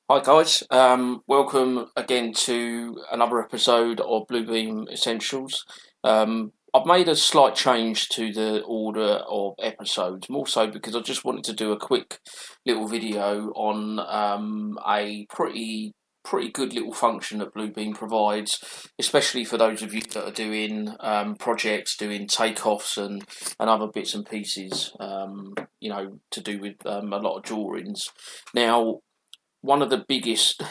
Hi guys, welcome again to another episode of Bluebeam Essentials. I've made a slight change to the order of episodes, more so because I just wanted to do a quick little video on a pretty good little function that Bluebeam provides, especially for those of you that are doing projects, doing takeoffs and other bits and pieces, to do with a lot of drawings. Now, one of the biggest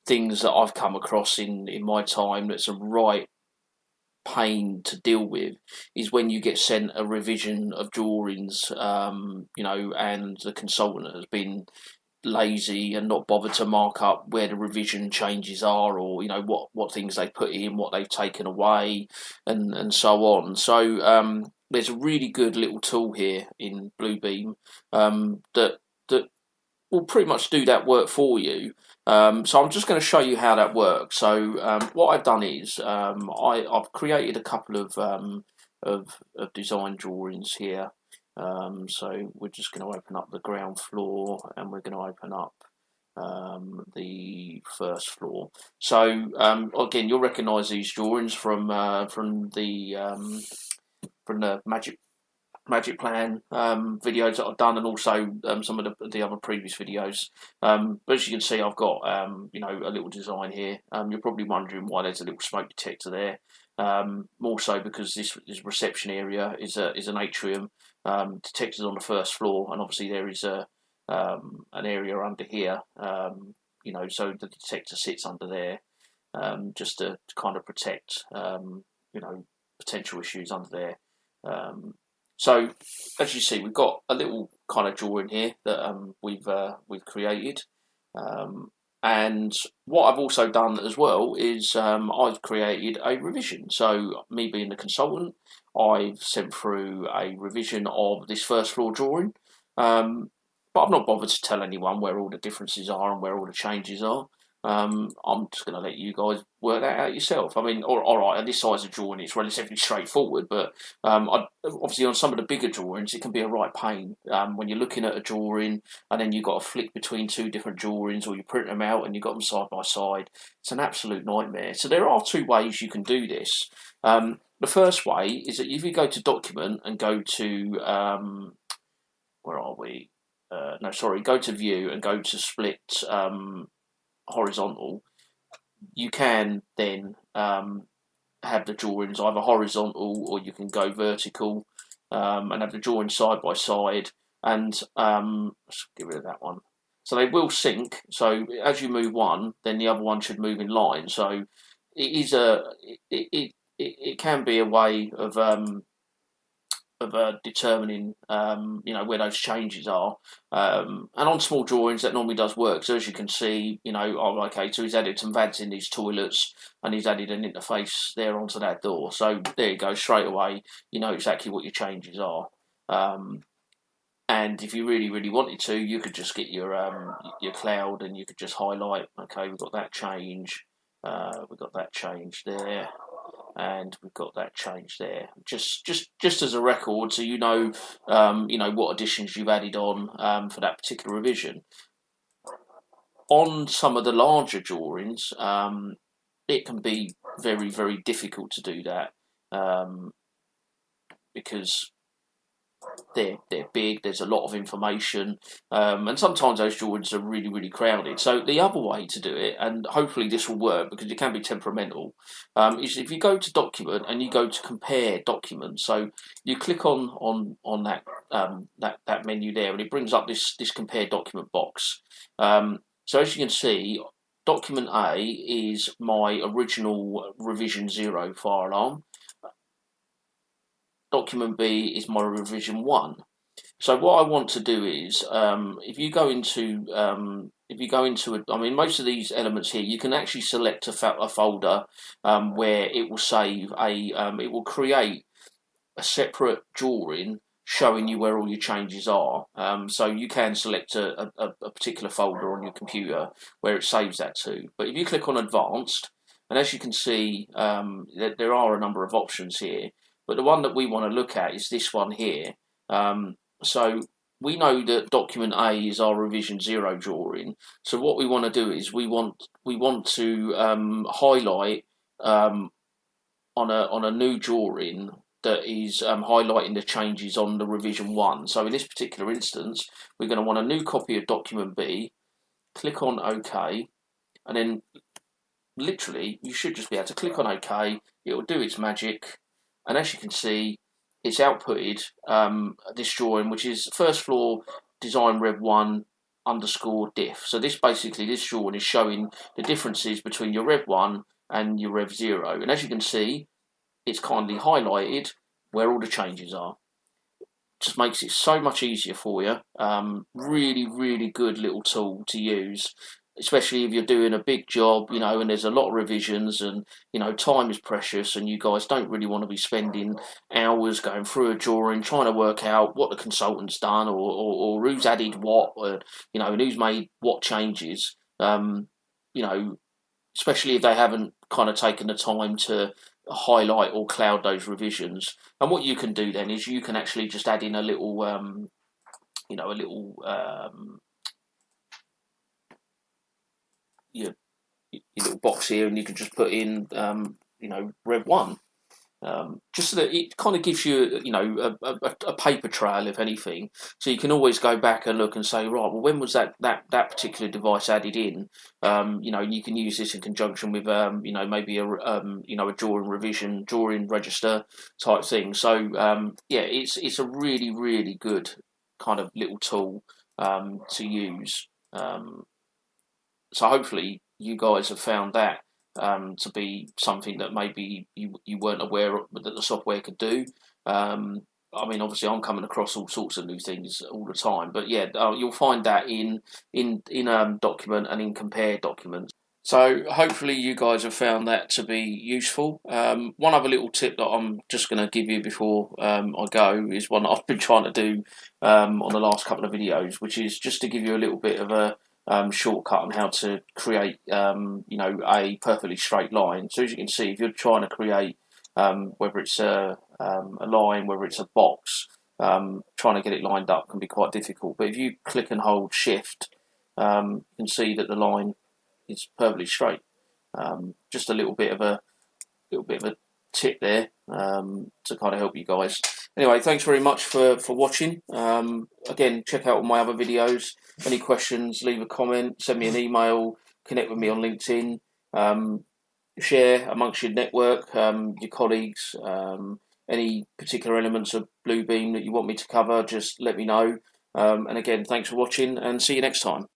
things that I've come across in my time that's a right pain to deal with is when you get sent a revision of drawings, and the consultant has been lazy and not bothered to mark up where the revision changes are, or what things they put in, what they've taken away, and so on. So there's a really good little tool here in Bluebeam that will pretty much do that work for you. So I'm just going to show you how that works. So what I've done is I've created a couple of design drawings here. So we're just going to open up the ground floor and we're going to open up the first floor. So again, you'll recognise these drawings from the Magic Plan videos that I've done, and also some of the other previous videos. But as you can see, I've got a little design here. You're probably wondering why there's a little smoke detector there. More so because this reception area is an atrium. Detectors on the first floor, and obviously there is an area under here. So the detector sits under there, just to kind of protect potential issues under there. So as you see, we've got a little kind of drawing here that we've created, and what I've also done as well is I've created a revision. So me being the consultant, I've sent through a revision of this first floor drawing, but I've not bothered to tell anyone where all the differences are and where all the changes are. I'm just going to let you guys work that out yourself. I mean, all right, at this size of drawing, it's relatively straightforward, but obviously on some of the bigger drawings, it can be a right pain when you're looking at a drawing and then you've got to flick between two different drawings, or you print them out and you've got them side by side. It's an absolute nightmare. So there are two ways you can do this. The first way is that if you go to Document and go to where are we? Go to View and go to Split Horizontal. You can then have the drawings either horizontal, or you can go vertical, and have the drawings side by side. And let's get rid of that one. So they will sync. So as you move one, then the other one should move in line. So it is it can be a way of determining where those changes are, and on small drawings that normally does work. So as you can see, so he's added some VADs in these toilets and he's added an interface there onto that door. So there you go, straight away you know exactly what your changes are. And if you really wanted to, you could just get your cloud and you could just highlight, okay, we've got that change, we've got that change there, and we've got that change there, just as a record, so what additions you've added on for that particular revision. On some of the larger drawings, it can be very difficult to do that, because they're big. There's a lot of information, and sometimes those drawings are really crowded. So the other way to do it, and hopefully this will work because it can be temperamental, is if you go to Document and you go to Compare Documents. So you click on that that menu there, and it brings up this Compare Document box. So as you can see, Document A is my original revision 0 fire alarm. Document B is my revision 1. So what I want to do is, if you go into most of these elements here, you can actually select a folder where it will save it will create a separate drawing showing you where all your changes are. So you can select a particular folder on your computer where it saves that to. But if you click on Advanced, and as you can see, there are a number of options here. But the one that we want to look at is this one here. So we know that document A is our revision 0 drawing. So what we want to do is we want to highlight on a new drawing that is highlighting the changes on the revision 1. So in this particular instance, we're going to want a new copy of document B. Click on OK, and then literally you should just be able to click on OK. It will do its magic, and as you can see, it's outputted this drawing, which is first floor design rev 1 underscore diff. So this drawing is showing the differences between your rev 1 and your rev 0, and as you can see, it's kindly highlighted where all the changes are. Just makes it so much easier for you. Really, really good little tool to use, especially if you're doing a big job, you know, and there's a lot of revisions, and you know, time is precious, and you guys don't really want to be spending hours going through a drawing trying to work out what the consultant's done, or who's added what, you know, and who's made what changes. You know, especially if they haven't kind of taken the time to highlight or cloud those revisions. And what you can do then is you can actually just add in a little, you know, your little box here, and you can just put in, you know, Rev 1. Just so that it kind of gives you, you know, a paper trail, if anything, so you can always go back and look and say, right, well, when was that particular device added in? You know, and you can use this in conjunction with, you know, maybe a you know, a drawing register type thing. So yeah, it's a really, really good kind of little tool to use. So hopefully you guys have found that to be something that maybe you weren't aware of, that the software could do. I mean, obviously, I'm coming across all sorts of new things all the time, but yeah, you'll find that in document and in compare documents. So hopefully you guys have found that to be useful. One other little tip that I'm just going to give you before I go is one that I've been trying to do on the last couple of videos, which is just to give you a little bit of a shortcut on how to create, you know, a perfectly straight line. So as you can see, if you're trying to create, whether it's a line, whether it's a box, trying to get it lined up can be quite difficult. But if you click and hold Shift, you can see that the line is perfectly straight. Just a little bit of a tip there to kind of help you guys. Anyway, thanks very much for watching. Again, check out all my other videos. Any questions, leave a comment, send me an email, connect with me on LinkedIn, share amongst your network, your colleagues, any particular elements of Bluebeam that you want me to cover, just let me know. And again, thanks for watching, and see you next time.